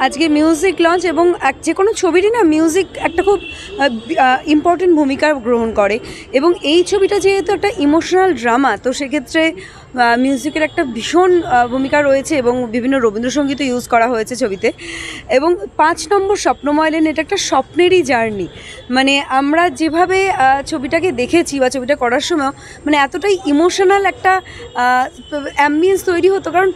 আজকে music launch এবং যে কোনো ছবিরই না মিউজিক একটা খুব ইম্পর্টেন্ট ভূমিকা গ্রহণ করে এবং এই ছবিটা যেহেতু একটা ইমোশনাল ড্রামা, তো সেক্ষেত্রে মিউজিকের একটা ভীষণ ভূমিকা রয়েছে এবং বিভিন্ন রবীন্দ্রসঙ্গীতও ইউজ করা হয়েছে ছবিতে। এবং ৫ নম্বর স্বপ্নময় লেন, এটা একটা স্বপ্নেরই জার্নি। মানে আমরা যেভাবে ছবিটাকে দেখেছি বা ছবিটা করার সময় মানে এতটাই ইমোশনাল একটা অ্যাম্বিয়েন্স তৈরি হতো, কারণ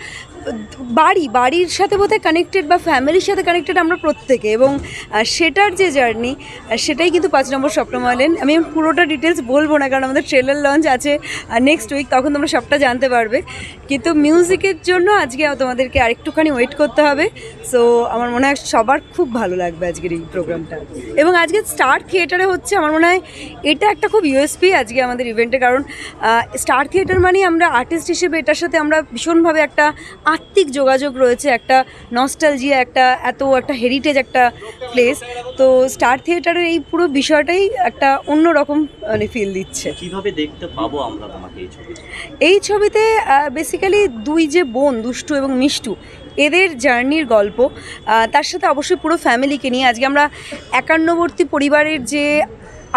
বাড়ির সাথে বোধহয় কানেক্টেড বা ফ্যামিলির সাথে কানেক্টেড আমরা প্রত্যেকে, এবং সেটার যে জার্নি সেটাই কিন্তু ৫ নম্বর স্বপ্নময় লেন। আমি পুরোটা ডিটেলস বলবো না, কারণ আমাদের ট্রেলার লঞ্চ আছে নেক্সট উইক, তখন তোমরা সবটা জানতে পারবে। কিন্তু মিউজিকের জন্য আজকে তোমাদেরকে আরেকটুখানি ওয়েট করতে হবে। সো আমার মনে হয় সবার খুব ভালো লাগবে আজকের এই প্রোগ্রামটা। এবং আজকে স্টার থিয়েটারে হচ্ছে, আমার মনে হয় এটা একটা খুব ইউএসপি আজকে আমাদের ইভেন্টে, কারণ স্টার থিয়েটার মানে আমরা আর্টিস্ট হিসেবে এটার সাথে আমরা ভীষণভাবে একটা আত্মিক যোগাযোগ রয়েছে, একটা নস্টালজিয়া, একটা হেরিটেজ একটা প্লেস। তো স্টার থিয়েটারের এই পুরো বিষয়টাই একটা অন্যরকম মানে ফিল দিচ্ছে। কিভাবে দেখতে পাবো আমরা তোমাকে এই ছবিতে? এই ছবিতে বেসিক্যালি দুই যে বোন দুষ্টু এবং মিষ্টু, এদের জার্নির গল্প, তার সাথে অবশ্যই পুরো ফ্যামিলিকে নিয়ে। আজকে আমরা একান্নবর্তী পরিবারের যে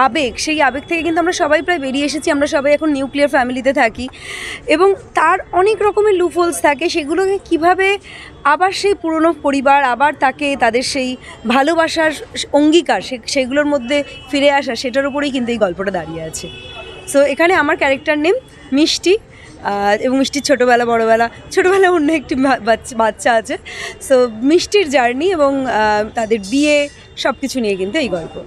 আবেগ, সেই আবেগ থেকে কিন্তু আমরা সবাই প্রায় বেরিয়ে এসেছি। আমরা সবাই এখন নিউক্লিয়ার ফ্যামিলিতে থাকি এবং তার অনেক রকমের লুফোলস থাকে, সেগুলোকে কিভাবে আবার সেই পুরনো পরিবার, আবার তাদের সেই ভালোবাসার অঙ্গীকার সেগুলোর মধ্যে ফিরে আসা, সেটার উপরেই কিন্তু এই গল্পটা দাঁড়িয়ে আছে। সো এখানে আমার ক্যারেক্টার নেম মিষ্টি, এবং মিষ্টির ছোটোবেলা অন্য একটি বাচ্চা আছে। সো মিষ্টির জার্নি এবং তাদের বিয়ে, সব কিছু নিয়ে কিন্তু এই গল্প।